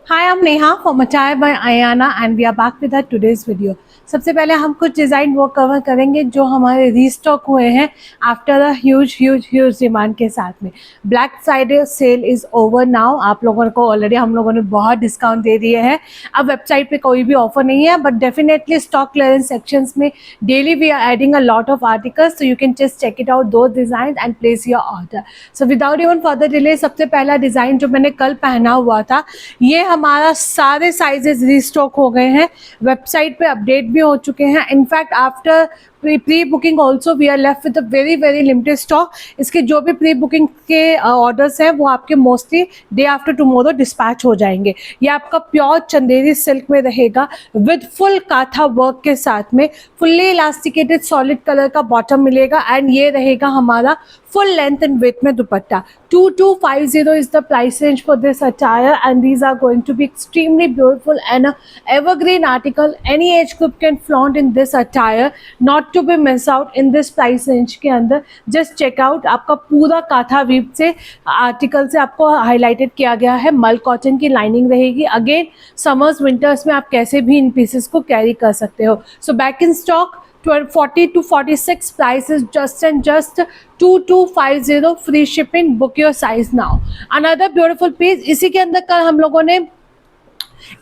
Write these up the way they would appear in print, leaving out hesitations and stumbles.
Hi, I'm Neha from Attire by Ayana and we are back with our today's video. सबसे पहले हम कुछ design वो cover करेंगे जो हमारे रीस्टॉक हुए हैं आफ्टर अ ह्यूज डिमांड के साथ में। Black Friday sale is over now. आप लोगों को ऑलरेडी हम लोगों ने बहुत डिस्काउंट दे दिए हैं। अब वेबसाइट पे कोई भी ऑफर नहीं है, but definitely stock clearance sections में daily we are adding a lot of articles, so you can just check it out do design and place your order. So without even further delay, सबसे पहला design जो मैंने कल पहना हुआ था, ये हमारा सारे साइजेस रीस्टॉक हो गए हैं, वेबसाइट पे अपडेट भी हो चुके हैं। In fact after pre booking also we are left with a very limited stock. इसके जो भी प्री बुकिंग के ऑर्डर्स हैं वो आपके mostly day after tomorrow dispatch हो जाएंगे। ये आपका प्योर चंदेरी सिल्क में रहेगा विद फुल काथा वर्क के साथ में, फुल्ली इलास्टिकेटेड सॉलिड कलर का बॉटम मिलेगा एंड ये रहेगा हमारा full length and width में दुपट्टा। 2250 is the price range for this attire and these are going to be extremely beautiful and a evergreen article. Any age group can flaunt in this attire, not to be miss out in this price range के अंदर। Just check out, आपका पूरा काथा weave से article से आपको highlighted किया गया है। मल कॉटन की लाइनिंग रहेगी। अगेन समर्स विंटर्स में आप कैसे भी इन पीसेस को कैरी कर सकते हो। So back in stock 40 to 46, price is just and just 2250, free shipping. Book your size now. Another beautiful piece, इसी के अंदर कल हम लोगों ने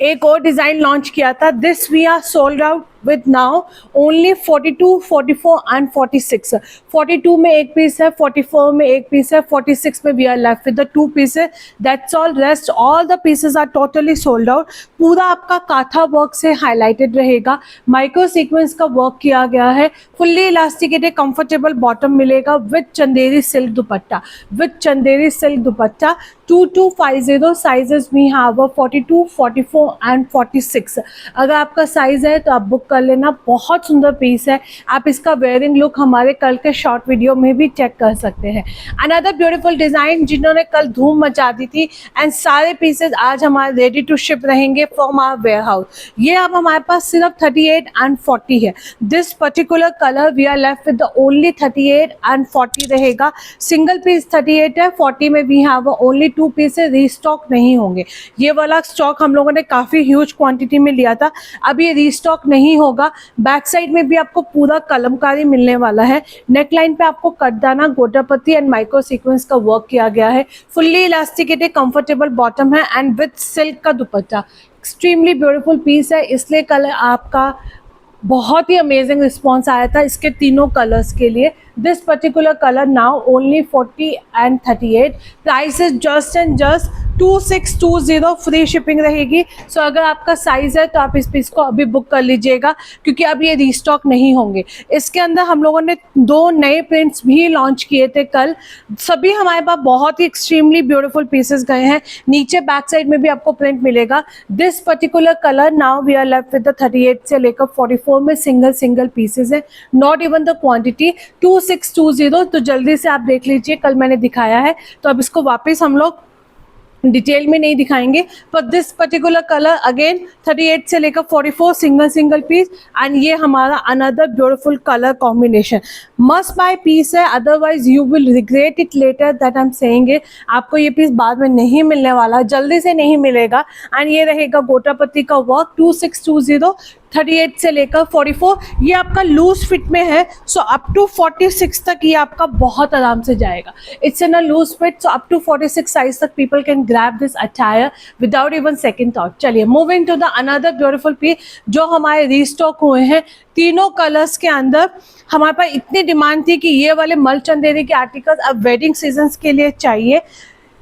एक और डिज़ाइन लॉन्च किया था। This we are sold out with now only 42, 44 and 46. 42 में एक पीस है, 44 में एक पीस है, 46 में we are left with the 2 pieces. That's all. Rest all the pieces are totally sold out. पूरा आपका काथा वर्क से हाईलाइटेड रहेगा, माइक्रो सीक्वेंस का वर्क किया गया है, फुल्ली इलास्टिकेटेड कंफर्टेबल बॉटम मिलेगा with Chanderi silk dupatta, with Chanderi silk dupatta. 2250 sizes we have 42, 44 and 46। अगर आपका साइज है तो आप बुक कर लेना। बहुत सुंदर पीस है, आप इसका वेयरिंग लुक हमारे कल के शॉर्ट वीडियो में भी चेक कर सकते हैं। अनदर ब्यूटीफुल डिज़ाइन जिन्होंने कल धूम मचा दी थी एंड सारे पीसेस आज हमारे रेडी टू शिप रहेंगे फ्रॉम आवर वेयर हाउस। ये अब हमारे पास सिर्फ 38 एंड 40 है। This particular colour we are left with only 38 and 40 रहेगा। सिंगल पीस 38 है, 40 में we have only 2 pieces, restock नहीं होंगे। ये वाला स्टॉक हम लोगों ने काफ़ी ह्यूज क्वांटिटी में लिया था, अब ये रीस्टॉक नहीं होगा। बैक साइड में भी आपको पूरा कलमकारी मिलने वाला है। नेक लाइन पे आपको कटदाना, गोटापत्ती एंड माइक्रो सीक्वेंस का वर्क किया गया है। फुल्ली इलास्टिकेटेड कंफर्टेबल बॉटम है एंड विद सिल्क का दुपट्टा। एक्सट्रीमली ब्यूटीफुल पीस है, इसलिए कल आपका बहुत ही अमेजिंग रिस्पॉन्स आया था इसके तीनों कलर्स के लिए। This particular colour now only 40 and 38, price is just and just 2620, free shipping रहेगी। सो अगर आपका साइज़ है तो आप इस पीस को अभी बुक कर लीजिएगा क्योंकि अब ये रीस्टॉक नहीं होंगे। इसके अंदर हम लोगों ने 2 नए प्रिंट्स भी लॉन्च किए थे कल, सभी हमारे पास बहुत ही एक्सट्रीमली ब्यूटीफुल पीसेस गए हैं। नीचे बैक साइड में भी आपको प्रिंट मिलेगा। This particular colour now we are left with 38 से लेकर 44 में सिंगल पीसेस है, नॉट इवन द क्वांटिटी। 2620, तो जल्दी से आप देख लीजिए, कल मैंने दिखाया है तो अब इसको वापस हम लोग डिटेल में नहीं दिखाएंगे। पर दिस पर्टिकुलर कलर अगेन 38 से लेकर 44 सिंगल पीस एंड ये हमारा another beautiful colour combination. Must buy piece है, otherwise you will regret it later that I am saying it. आपको ये पीस बाद में नहीं मिलने वाला, जल्दी से नहीं मिलेगा। एंड ये रहेगा गोटापत्ती का वर्क। 2620, 38 से लेकर 44, ये आपका लूज फिट में है, सो अप टू 46 तक ये आपका बहुत आराम से जाएगा। It's in a loose fit, so up to 46 size तक people can grab this attire without even second thought. चलिए moving to the another beautiful piece जो हमारे रीस्टॉक हुए हैं तीनों कलर्स के अंदर। हमारे पास इतनी डिमांड थी कि ये वाले मल चंदेरी के आर्टिकल्स अब वेडिंग सीजन्स के लिए चाहिए।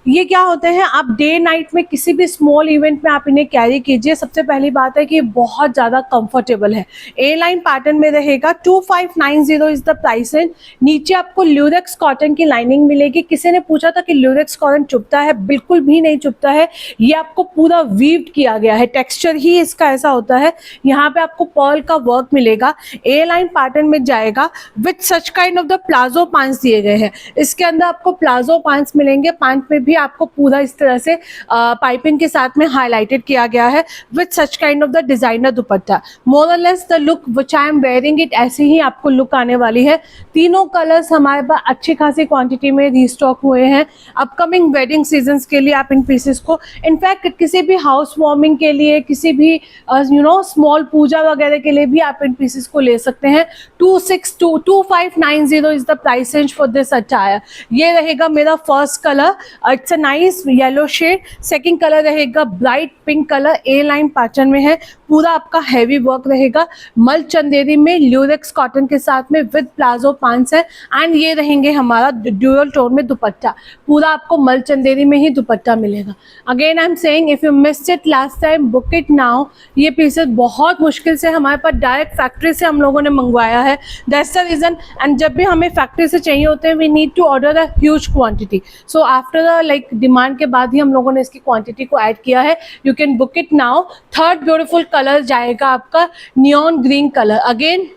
ये क्या होते हैं, आप डे नाइट में किसी भी स्मॉल इवेंट में आप इन्हें कैरी कीजिए। सबसे पहली बात है कि ये बहुत ज़्यादा कंफर्टेबल है। ए लाइन पैटर्न में रहेगा। 2590 इज़ द प्राइस रेंज। नीचे आपको ल्यूरेक्स कॉटन की लाइनिंग मिलेगी। किसी ने पूछा था कि ल्यूरेक्स कॉटन चुभता है, बिल्कुल भी नहीं चुभता है। ये आपको पूरा वीव्ड किया गया है, टेक्सचर ही इसका ऐसा होता है। यहाँ पे आपको पर्ल का वर्क मिलेगा, ए लाइन पैटर्न में जाएगा with such kind of the palazzo pants दिए गए हैं। इसके अंदर आपको प्लाजो पैंट्स मिलेंगे, पैंट में भी भी आपको पूरा इस तरह से पाइपिंग के साथ में हाईलाइटेड किया गया है with such kind of the designer dupatta. More और less the look which I am wearing it, ऐसे ही आपको लुक आने वाली है। तीनों कलर्स हमारे पास अच्छी खासी क्वांटिटी में रीस्टॉक हुए हैं अपकमिंग वेडिंग सीजन्स के लिए। आप इन पीसेस को इनफैक्ट किसी भी हाउस वार्मिंग के लिए, किसी भी स्मॉल पूजा वगैरह के लिए भी आप इन पीसेस को ले सकते हैं। 2590 is the price range for this attire. ये रहेगा मेरा first colour, it's a nice yellow shade. Second colour रहेगा bright pink colour, A line pattern में है, पूरा आपका हैवी वर्क रहेगा मल चंदेरी में ल्यूरेक्स कॉटन के साथ में विद प्लाजो पैंट्स है। एंड ये रहेंगे हमारा ड्यूअल टोन में दुपट्टा, पूरा आपको मल चंदेरी में ही दुपट्टा मिलेगा। Again I am saying if you missed it last time book it now. ये पीसेस बहुत मुश्किल से हमारे पास डायरेक्ट फैक्ट्री से हम लोगों ने मंगवाया है, दैट्स द रीजन। एंड जब भी हमें फैक्ट्री से चाहिए होते हैं we need to order a huge quantity, so after like demand के बाद ही हम लोगों ने इसकी क्वांटिटी को ऐड किया है। You can book it now. Third beautiful colour जाएगा आपका neon green colour, again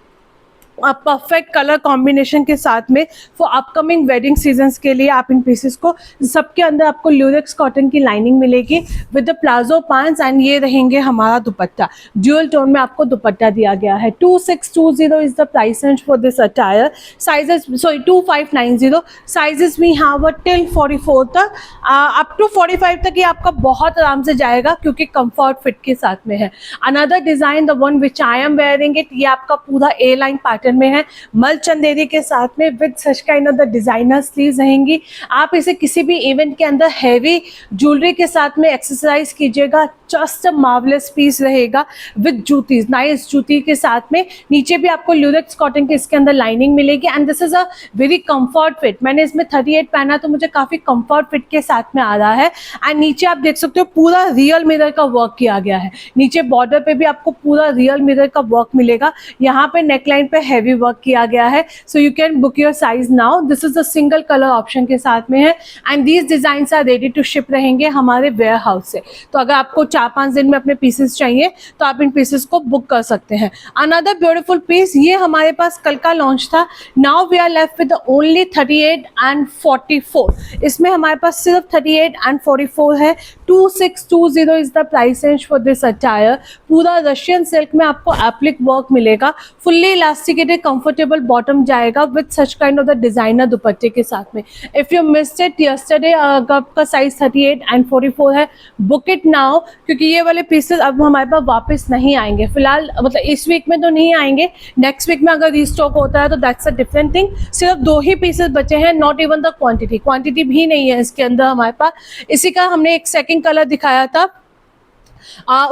perfect colour combination के साथ में फॉर अपकमिंग वेडिंग सीजन्स के लिए आप इन पीसेस को, सबके अंदर आपको ल्यूरेक्स कॉटन की लाइनिंग मिलेगी with the palazzo pants. And ये रहेंगे हमारा दुपट्टा, ड्यूअल टोन में आपको दुपट्टा दिया गया है। 2620 is the price range for this attire. Sizes 2590 sizes we have till 44 तक, अप टू 45 तक ये आपका बहुत आराम से जाएगा क्योंकि कंफर्ट फिट के साथ में है। Another design the one which I am wearing it, ये आपका पूरा ए लाइन पैटर्न में है मल चंदेरी के साथ में with such kind of the designer sleeves रहेंगी। आप इसे किसी भी इवेंट के अंदर हैवी ज्वेलरी के साथ में एक्सरसाइज कीजिएगा, जस्ट अ मार्वलेस पीस रहेगा विद जूतीज, नाइस जूती के साथ में। नीचे भी आपको ल्यूरेक्स कॉटन के इसके अंदर लाइनिंग मिलेगी and this is a very comfort fit. मैंने इसमें 38 पहना तो मुझे काफी कंफर्ट फिट के साथ में आ रहा है। एंड नीचे आप देख सकते हो पूरा रियल मिरर का वर्क किया गया है, नीचे बॉर्डर पे भी आपको पूरा रियल मिरर का वर्क मिलेगा। यहाँ पे नेकलाइन पे हैवी वर्क किया गया है, so you can book your size now. This is a single colour option के साथ में है and these design are ready to ship रहेंगे हमारे वेयर हाउस से। तो अगर आपको 4-5 दिन में अपने पीसेस चाहिए तो आप इन पीसेस को बुक कर सकते हैं। अनदर ब्यूटीफुल पीस, ये हमारे पास कल का लॉन्च था, now we are left with only 38 and 44। इसमें हमारे पास सिर्फ 38 एंड 44 है। 2620 is the price range for this attire. पूरा रशियन सिल्क में आपको एप्लिक वर्क मिलेगा, फुल्ली इलास्टिकेटेड कंफर्टेबल बॉटम जाएगा with such kind of the designer दुपट्टे के साथ में। If you missed it yesterday, आपका साइज 38 एंड 44 है, बुक इट नाउ क्योंकि ये वाले पीसेस अब हमारे पास वापस नहीं आएंगे फिलहाल, मतलब इस वीक में तो नहीं आएंगे, नेक्स्ट वीक में अगर रीस्टॉक होता है तो दैट्स अ डिफरेंट थिंग। सिर्फ 2 ही पीसेस बचे हैं, नॉट इवन द क्वांटिटी भी नहीं है इसके अंदर हमारे पास। इसी का हमने एक सेकंड कलर दिखाया था,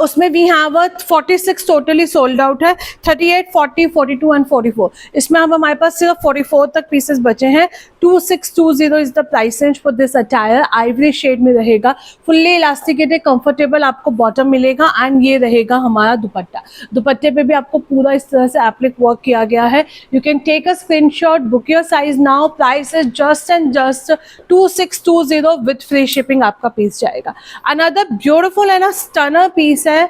उसमें we have 46 totally sold out है, 38, 40, 42 एंड 44। इसमें अब हमारे पास सिर्फ 44 तक पीसेस बचे हैं। 2620 is the price range for this attire. Ivory shade में रहेगा, फुल्ली इलास्टिकेटेड कंफर्टेबल आपको बॉटम मिलेगा एंड ये रहेगा हमारा दुपट्टा। दुपट्टे पे भी आपको पूरा इस तरह से एप्लिक वर्क किया गया है। You can take a screenshot, book your size now. Price is just and just 2620 with free shipping आपका पीस जाएगा। Another beautiful and stunner piece है,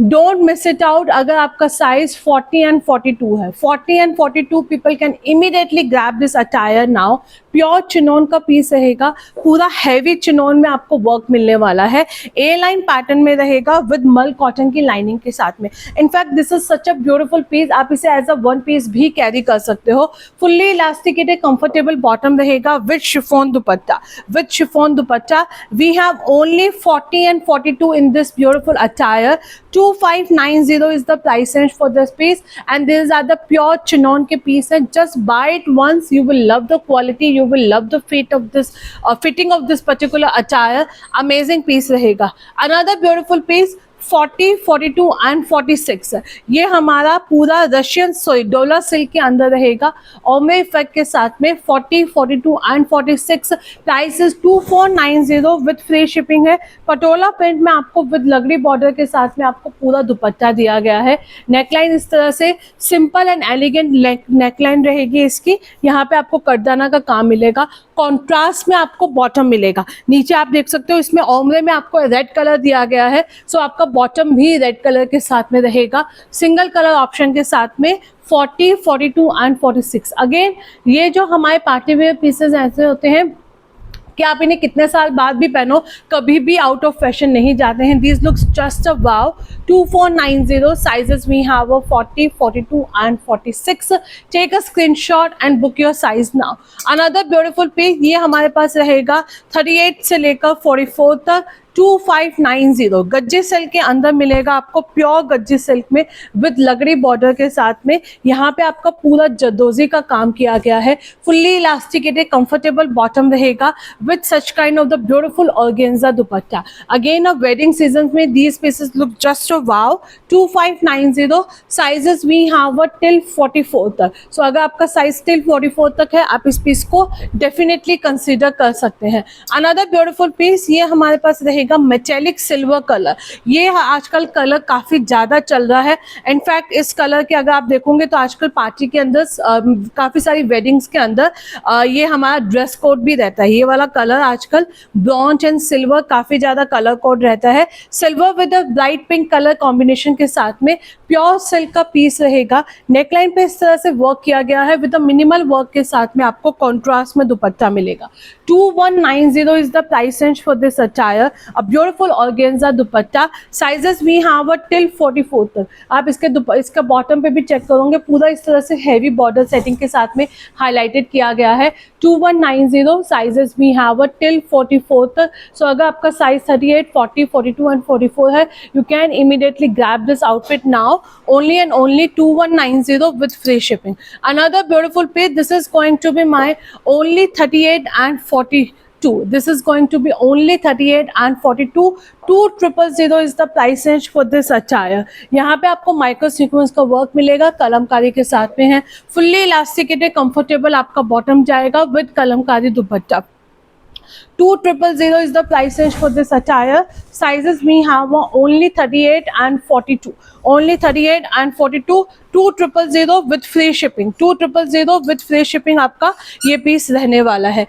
डोंट मिस इट आउट। अगर आपका साइज 40 एंड 42 है, 40 and 42 people can immediately grab this attire now. Pure chinon का piece रहेगा, पूरा heavy chinon में आपको वर्क मिलने वाला है, ए लाइन पैटर्न में रहेगा विद मल कॉटन की लाइनिंग के साथ में। In fact this is such a beautiful piece, आप इसे एज अ वन पीस भी कैरी कर सकते हो। फुल्ली इलास्टिकेटेड कंफर्टेबल बॉटम रहेगा with chiffon dupatta, with chiffon dupatta. We have only 40 and 42 in this beautiful attire. 2590 is the price range for this piece and these are the pure chinon के piece हैं। Just buy it once, you will love the quality, you will love the fit of this fitting of this particular attire। Amazing piece रहेगा। Another beautiful piece 40, 42 and 46, ये हमारा पूरा Russian डोला silk के अंदर रहेगा ओमे इफेक्ट के साथ में। 40, 42 and 46 prices 2490 with free shipping है। पटोला प्रिंट में आपको विद लगड़ी बॉर्डर के साथ में आपको पूरा दुपट्टा दिया गया है। नेकलाइन इस तरह से सिंपल एंड एलिगेंट नेकलाइन रहेगी इसकी। यहाँ पे आपको कटदाना का काम मिलेगा, कॉन्ट्रास्ट में आपको बॉटम मिलेगा। नीचे आप देख सकते हो इसमें ओमरे में आपको रेड कलर दिया गया है, सो आपका बॉटम भी रेड कलर के साथ में रहेगा, सिंगल कलर ऑप्शन के साथ में। 40, 42 एंड 46। अगेन ये जो हमारे पार्टी वेयर पीसेस ऐसे होते हैं कि आप इन्हें कितने साल बाद भी पहनो, कभी भी आउट ऑफ फैशन नहीं जाते हैं। These looks just a wow. 2490 sizes we have a 40, 42 and 46. Take a screenshot and book your size now. Another beautiful piece, ये हमारे पास रहेगा 38 से लेकर 44 तक। 2590 गज्जे सिल्क के अंदर मिलेगा आपको, प्योर गज्जे सिल्क में विद लगड़ी बॉर्डर के साथ में। यहाँ पे आपका पूरा जरदोजी का काम किया गया है। फुल्ली इलास्टिकेटेड कंफर्टेबल बॉटम रहेगा with such kind of the beautiful organza dupatta. Again a wedding season में these pieces look just a wow. 2590 sizes we have till 44 तक। सो अगर आपका साइज टिल 44 तक है, आप इस पीस को डेफिनेटली कंसिडर कर सकते हैं। अनदर ब्यूटीफुल पीस, ये हमारे पास रहेगा मेटेलिक सिल्वर कलर। ये आजकल कलर काफी ज्यादा चल रहा है। इनफैक्ट इस कलर के अगर आप देखोगे तो आजकल पार्टी के अंदर काफी सारी वेडिंग्स के अंदर ये हमारा ड्रेस कोड भी रहता है। ये वाला कलर आजकल ब्रॉन्ज एंड सिल्वर काफी ज्यादा कलर कोड रहता है। Silver with a bright pink colour combination के साथ में प्योर सिल्क का पीस रहेगा। नेकलाइन पे इस तरह से वर्क किया गया है विद अ मिनिमल वर्क के साथ में आपको कॉन्ट्रास्ट में दुपट्टा मिलेगा। 2190 is the price range for this attire. A beautiful organza dupatta. Sizes we have till 44 तक। आप इसका बॉटम पे भी चेक करोगे, पूरा इस तरह से हैवी बॉर्डर सेटिंग के साथ में हाईलाइटेड किया गया है। 2190 sizes we have till 44 तक। सो अगर आपका साइज 38, 40, 42 and 44 है, you can immediately grab this outfit now. Only and only 2190 with free shipping. Another beautiful piece. This is going to be my only 38 and 42. This is going to be only 38 and 42. 2000 is the price range for this attire. यहाँ पे आपको micro sequence का work मिलेगा, कलमकारी के साथ में है। Fully elasticated comfortable आपका बॉटम जाएगा with Kalamkari dupatta. 2000 is the price range for this attire. Sizes we have only 38 and 42. Only 38 and 42. 2000 with free shipping. 2000 with free shipping आपका ये पीस रहने वाला है।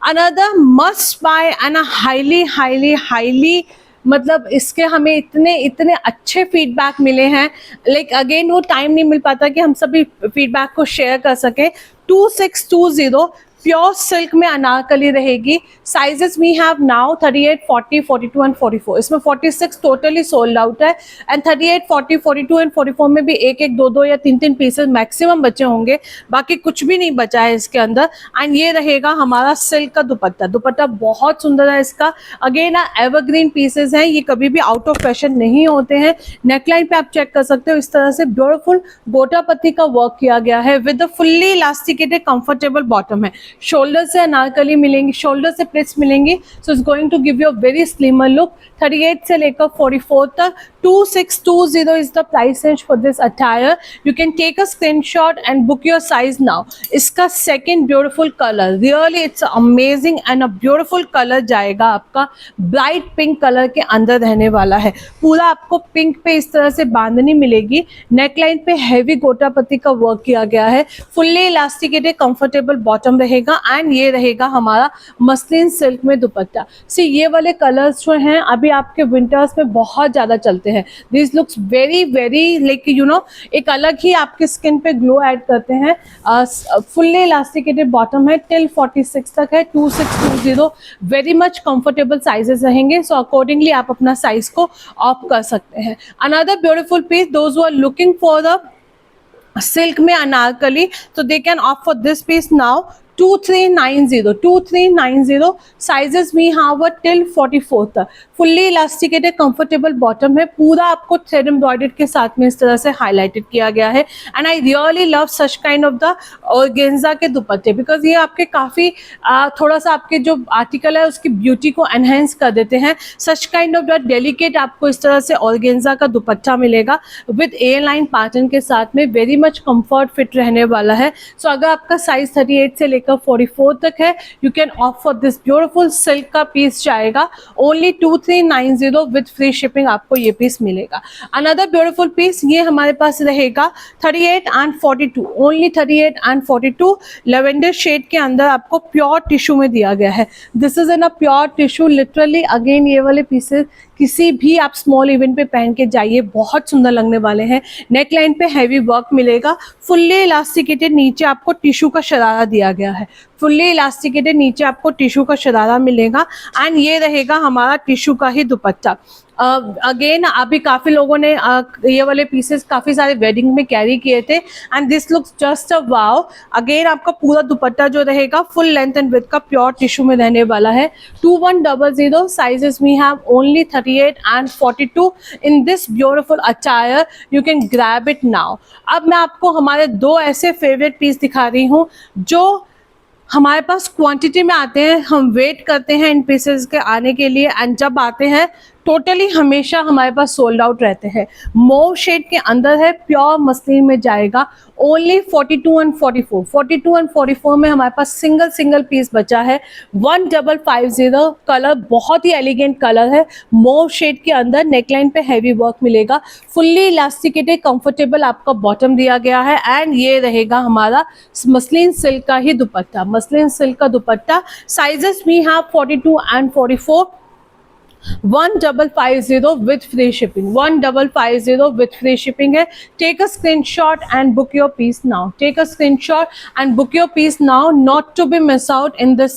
Another must buy and a highly मतलब इसके हमें इतने अच्छे फीडबैक मिले हैं। लाइक अगेन वो टाइम नहीं मिल पाता कि हम सभी फीडबैक को शेयर कर सकें। 2620 प्योर सिल्क में अनारकली रहेगी। Sizes we have now 38, 40, 42 and 44। इसमें 46 टोटली सोल्ड आउट है एंड 38, 40, 42 एंड 44 में भी एक एक दो या तीन पीसेस मैक्सिमम बचे होंगे, बाकी कुछ भी नहीं बचा है इसके अंदर। एंड ये रहेगा हमारा सिल्क का दुपट्टा। दुपट्टा बहुत सुंदर है इसका। अगेन एवरग्रीन पीसेस हैं, ये कभी भी आउट ऑफ फैशन नहीं होते हैं। नेकलाइन पे आप चेक कर सकते हो, इस तरह से ब्यूटीफुल गोटा पत्ती का वर्क किया गया है with fully elasticated comfortable bottom है। शोल्डर से अनारकली मिलेंगी, शोल्डर से प्लेट्स मिलेंगी। So it's going to give you a very slimmer look. 38 से लेकर 44 तक। 2620 is the price range for this attire. You can take a screenshot and book your size now. इसका second beautiful colour, really it's amazing and a beautiful colour जाएगा आपका। Bright pink colour के अंदर रहने वाला है। पूरा आपको पिंक पे इस तरह से बांधनी मिलेगी। नेकलाइन पे हैवी गोटा पत्ती का वर्क किया गया है। फुल्ली इलास्टिकेटेड कंफर्टेबल बॉटम रहेगा एंड ये रहेगा हमारा मसलिन सिल्क में दुपट्टा। सी ये वाले कलर्स जो हैं अभी आपके विंटर्स में बहुत ज़्यादा चलते हैं। This looks very like you know, एक अलग ही आपके स्किन पे ग्लो ऐड करते हैं। फुल्ली इलास्टिकेटेड बॉटम है, टिल 46 तक है। 2620 वेरी मच कंफर्टेबल साइजेस रहेंगे। सो अकॉर्डिंगली आप अपना साइज को ऑप कर सकते हैं। Another beautiful piece, those who are looking for the silk में अनारकली, तो they can opt for this piece now. 2390 sizes we have till 44 तक। फुल्ली इलास्टिकेटेड कंफर्टेबल बॉटम है। पूरा आपको थ्रेड एम्ब्रॉयडर्ड के साथ में इस तरह से हाईलाइटेड किया गया है। And I really love such kind of the organza के दुपट्टे, बिकॉज ये आपके काफ़ी थोड़ा सा आपके जो आर्टिकल है उसकी ब्यूटी को एनहेंस कर देते हैं। सच काइंड ऑफ द डेलिकेट आपको इस तरह से ऑर्गेन्जा का दुपट्टा मिलेगा विद ए लाइन पैटर्न के साथ में। वेरी मच कम्फर्ट फिट रहने वाला है। सो अगर आपका साइज 38 से लेकर 44 तक है, you can opt for this beautiful silk का पीस जाएगा। ओनली 2390 विद फ्री शिपिंग आपको ये पीस मिलेगा। अनदर ब्यूटीफुल पीस, ये हमारे पास रहेगा 38 and 42। Only 38 and 42 lavender shade के अंदर आपको प्योर टिश्यू में दिया गया है। This is in a pure tissue literally. Again ये वाले पीसेस किसी भी आप स्मॉल इवेंट पे पहन के जाइए, बहुत सुंदर लगने वाले हैं। नेकलाइन पे हैवी वर्क मिलेगा। फुल्ली इलास्टिकेटेड नीचे आपको टिश्यू का शरारा दिया गया है। फुल्ली इलास्टिकेटेड, नीचे आपको टिश्यू का शरारा मिलेगा एंड ये रहेगा हमारा टिश्यू का ही दुपट्टा। अगेन अभी काफ़ी लोगों ने ये वाले पीसेस काफ़ी सारे वेडिंग में कैरी किए थे and this looks just a wow. Again आपका पूरा दुपट्टा जो रहेगा फुल लेंथ एंड विड्थ का प्योर टिश्यू में रहने वाला है। 2100 sizes we have only 38 and 42 in this beautiful attire, you can grab it now. अब मैं आपको हमारे दो ऐसे फेवरेट पीस दिखा रही हूँ जो हमारे पास क्वांटिटी में आते हैं, हम वेट करते हैं इन पीसेस के आने के लिए एंड जब आते हैं टोटली हमेशा हमारे पास सोल्ड आउट रहते हैं। मोव शेड के अंदर है, प्योर मसलिन में जाएगा, ओनली 42 and 44। 42 and 44 में हमारे पास सिंगल पीस बचा है। 1550 कलर बहुत ही एलिगेंट कलर है, मोव शेड के अंदर नेकलाइन पे हैवी वर्क मिलेगा, फुल्ली इलास्टिकेटेड कंफर्टेबल आपका बॉटम दिया गया है एंड ये रहेगा हमारा मसलिन सिल्क का ही दुपट्टा, मसलिन सिल्क का dupatta. Sizes we have 42 and 44। 1550 with free shipping, 1550 with free shipping है। Take a screenshot and book your piece now, take a screenshot and book your piece now, not to be miss out in this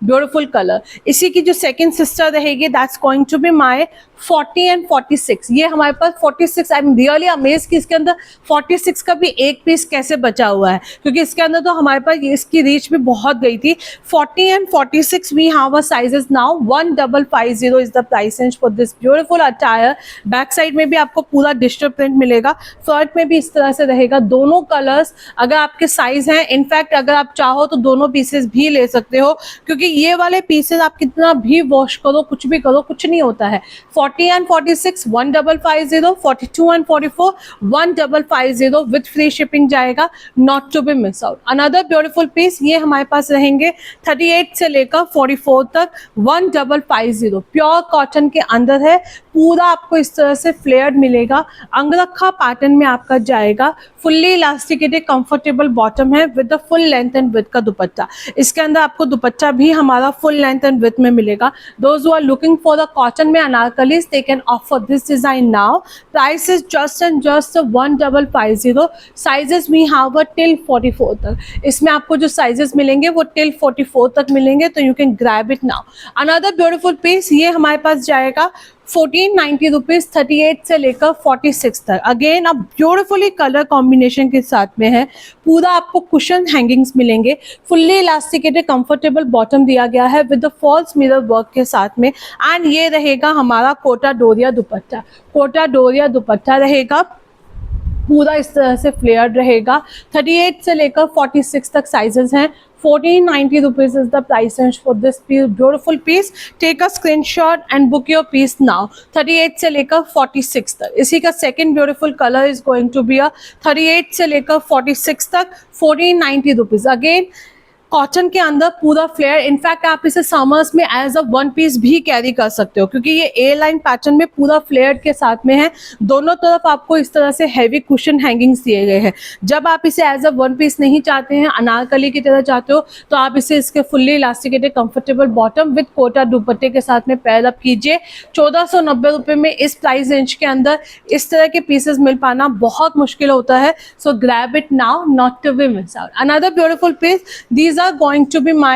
beautiful color। इसी की जो second sister रहेगी that's going to be my 40 and 46। ये हमारे पास 46, I am really amaze कि इसके अंदर 46 का भी एक पीस कैसे बचा हुआ है, क्योंकि इसके अंदर तो हमारे पास इसकी रीच भी बहुत गई थी। 40 and 46 we have a sizes now. 1550 is the price range for this beautiful attire. Back side में भी आपको पूरा डिजिटल प्रिंट मिलेगा, फ्रंट में भी इस तरह से रहेगा। दोनों कलर्स अगर आपके साइज हैं, इनफैक्ट अगर आप चाहो तो दोनों पीसेस भी ले सकते हो, क्योंकि ये वाले पीसेस आप कितना भी वॉश करो, कुछ भी करो, कुछ नहीं होता है। 40 and 46 1550, 42 and 44 1550 with free shipping जाएगा, not to be miss out. Another beautiful piece, ये हमारे पास रहेंगे 38 से लेकर 44 तक, 1550 प्योर कॉटन के अंदर है, पूरा आपको इस तरह से फ्लेयर्ड मिलेगा, अंगरखा पैटर्न में आपका जाएगा, फुल्ली इलास्टिकेटेड कंफर्टेबल बॉटम है with the full length and width का दुपट्टा। इसके अंदर आपको दुपट्टा भी हमारा फुल लेंथ एंड विड्थ में मिलेगा। Those who are looking for the cotton में anarkalis, they can offer this design now. Price is just 1550। sizes we have till 44 तक। इसमें आपको जो sizes मिलेंगे वो till 44 तक मिलेंगे, तो you can grab it now। Another beautiful piece, ये हमारे पास जाएगा 1490 रुपीज, 38 से लेकर 46 तक। अगेन अब ब्यूटिफुली कलर कॉम्बिनेशन के साथ में है, पूरा आपको कुशन हैंगिंग्स मिलेंगे, फुल्ली इलास्टिकेटेड कंफर्टेबल बॉटम दिया गया है with the false mirror work के साथ में एंड ये रहेगा हमारा कोटा डोरिया दुपट्टा। कोटा डोरिया दुपट्टा रहेगा, पूरा इस तरह से फ्लेयर्ड रहेगा। 38 से लेकर 46 तक साइजेस हैं। 1490 rupees is the price range for this beautiful piece। Take a screenshot and book your piece now। 38 से लेकर 46 तक। इसी का second beautiful color is going to be a 38 से लेकर 46 तक, 1490 rupees। Again कॉटन के अंदर पूरा फ्लेयर, इनफैक्ट आप इसे समर्स में एज अ वन पीस भी कैरी कर सकते हो, क्योंकि ये ए लाइन पैटर्न में पूरा फ्लेयर के साथ में है। दोनों तरफ आपको इस तरह से हैवी कुशन हैंगिंग्स दिए गए हैं। जब आप इसे एज अ वन पीस नहीं चाहते हैं, अनारकली की तरह चाहते हो, तो आप इसे इसके fully elasticated comfortable bottom with kota दुपट्टे के साथ में पेयर अप कीजिए। 1490 रुपये में इस प्राइस रेंज के अंदर इस तरह के पीसेस मिल पाना बहुत मुश्किल होता है, so grab it now, not to be miss out. Another beautiful piece, these are going to be my,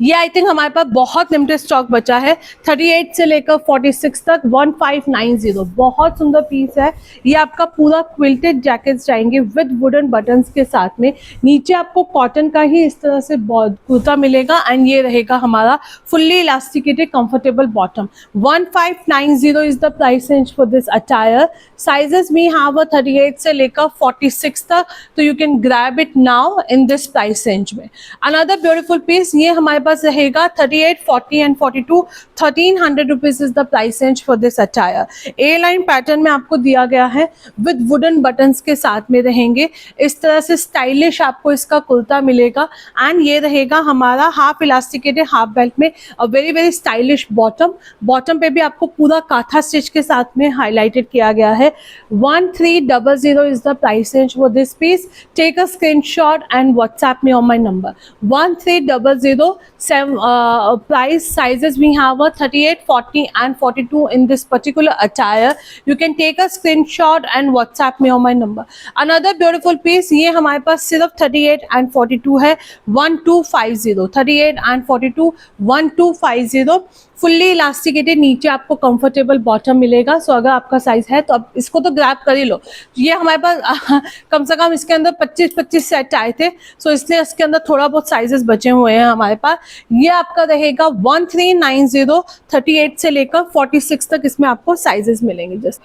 ये आई थिंक हमारे पास बहुत लिमिटेड स्टॉक बचा है। 38 से लेकर 46 तक, 1590, बहुत सुंदर पीस है। ये आपका पूरा क्विल्टेड जैकेट्स जाएंगे विद वुडन बटन्स के साथ में, नीचे आपको कॉटन का ही इस तरह से कुर्ता मिलेगा एंड ये रहेगा हमारा fully elasticated comfortable bottom. 1590 is the price range for this attire. Sizes we have 38 से लेकर 46 तक, तो you can grab it now in this price range में। अनदर ब्यूटीफुल पीस, ये हमारे पास रहेगा 38, 40 and 42, 1300 rupees is the price range for this attire. A line pattern में आपको दिया गया है विद वुडन बटन्स के साथ में रहेंगे, इस तरह से स्टाइलिश आपको इसका कुर्ता मिलेगा एंड ये रहेगा हमारा हाफ इलास्टिकेटेड हाफ बेल्ट में a very very stylish bottom. Bottom पे भी आपको पूरा काथा स्टिच के साथ में हाईलाइटेड किया गया है। 1300 is the price range for this piece. Take a screenshot and WhatsApp me on my number 1300। price sizes we have a 38, 40 and 42 in this particular attire. You can take a screenshot and WhatsApp me on my number. Another beautiful piece, ये हमारे पास सिर्फ 38 and 42 है, 1250, 38 and 42 1250, fully elasticated, नीचे आपको comfortable bottom मिलेगा. सो अगर आपका साइज है तो अब इसको तो ग्रैब कर ही लो. ये हमारे पास कम से कम इसके अंदर 25 सेट आए थे, सो इसलिए इसके अंदर थोड़ा बहुत साइजेस बचे हुए हैं हमारे पास. ये आपका रहेगा 1390, 38 से लेकर 46 तक इसमें आपको साइजेस मिलेंगे. जस्ट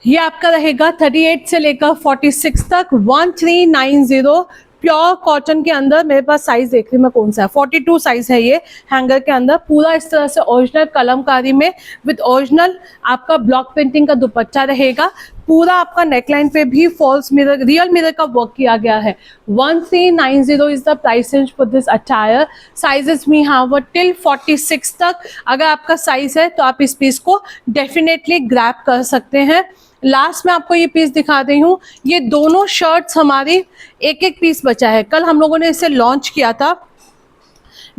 ये आपका रहेगा 38 से लेकर 46 तक, 1390 प्योर कॉटन के अंदर. मेरे पास साइज देख रही हूँ मैं कौन सा है, 42 साइज है ये. हैंगर के अंदर पूरा इस तरह से ओरिजिनल कलमकारी में विद ओरिजिनल आपका ब्लॉक प्रिंटिंग का दुपट्टा रहेगा. पूरा आपका नेकलाइन पे भी फॉल्स मिरर, रियल मिरर का वर्क किया गया है. 1390 is the price range for this attire. Sizes we have till 46 तक. अगर आपका साइज है तो आप इस पीस को डेफिनेटली ग्रैब कर सकते हैं. लास्ट में आपको ये पीस दिखा रही हूँ. ये दोनों शर्ट्स हमारी एक पीस बचा है. कल हम लोगों ने इसे लॉन्च किया था.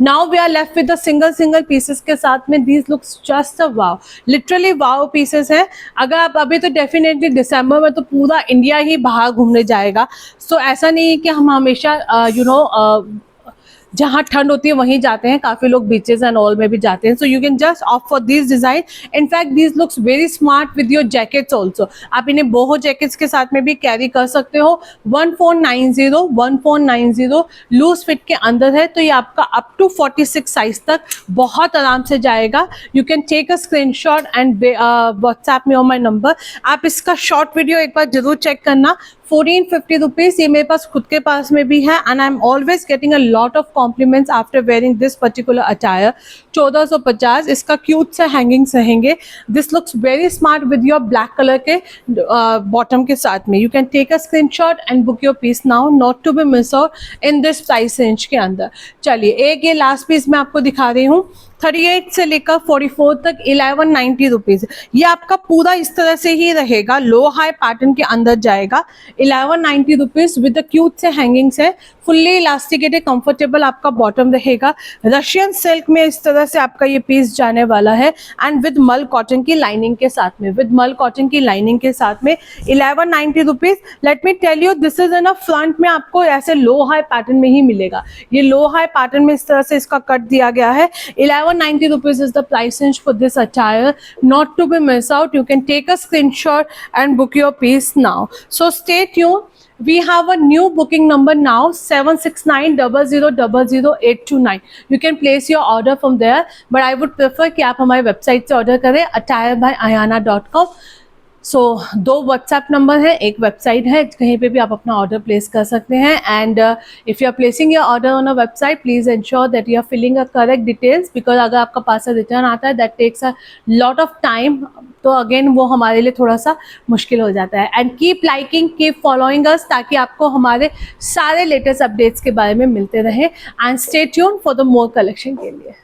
Now we are left with the single pieces के साथ में. These looks just a wow, literally wow pieces हैं. अगर आप अभी तो डेफिनेटली दिसंबर में तो पूरा इंडिया ही बाहर घूमने जाएगा. सो ऐसा नहीं है कि हम हमेशा जहाँ ठंड होती है वहीं जाते हैं. काफ़ी लोग बीचेस एंड ऑल में भी जाते हैं. सो you can just opt for this design. In fact this looks very smart with your jackets also. आप इन्हें बोहो जैकेट्स के साथ में भी कैरी कर सकते हो. 1490 लूज फिट के अंदर है, तो ये आपका अप टू 46 साइज तक बहुत आराम से जाएगा. You can take a screenshot and WhatsApp में ऑन माई नंबर. आप इसका शॉर्ट वीडियो एक बार जरूर चेक करना. 1450 रुपीज़. ये मेरे पास खुद के पास में भी है and I am always getting a lot of compliments after wearing this particular attire. 1450. इसका क्यूट से हैंगिंग्स रहेंगे. This looks very smart with your black colour के बॉटम के साथ में. You can take a screenshot and book your piece now, not to be miss out in this price range के अंदर. चलिए एक ये लास्ट पीस मैं आपको दिखा रही हूँ. 38 से लेकर 44 तक 1190 रुपीज़. ये आपका पूरा इस तरह से ही रहेगा, लो हाई पैटर्न के अंदर जाएगा. 1190 रुपीज़ विद द क्यूट से हैंगिंग्स है. फुल्ली इलास्टिकेटेड कंफर्टेबल आपका बॉटम रहेगा. रशियन सिल्क में इस तरह से आपका ये पीस जाने वाला है एंड विद मल कॉटन की लाइनिंग के साथ में, 1190 rupees. Let me tell you, this is in a front में आपको ऐसे लो हाई पैटर्न में ही मिलेगा. ये लो हाई पैटर्न में इस तरह से इसका कट दिया गया है. 1190 rupees is the price range for this attire, not to be missed out. You can take a screenshot and book your piece now. So stay tuned. We have a new booking number now, 7690000829. You can place your order from there, but I would prefer कि आप हमारी website से order करें, attirebyayana.com. सो 2 WhatsApp number है, एक website है, कहीं पे भी आप अपना ऑर्डर प्लेस कर सकते हैं. And if you are placing your order on a website, please ensure that you are filling a correct details, because अगर आपका पार्सल रिटर्न आता है that takes a lot of time, तो अगेन वो हमारे लिए थोड़ा सा मुश्किल हो जाता है. And keep liking, keep following us, ताकि आपको हमारे सारे लेटेस्ट अपडेट्स के बारे में मिलते रहें. And stay tuned for the more collection के लिए.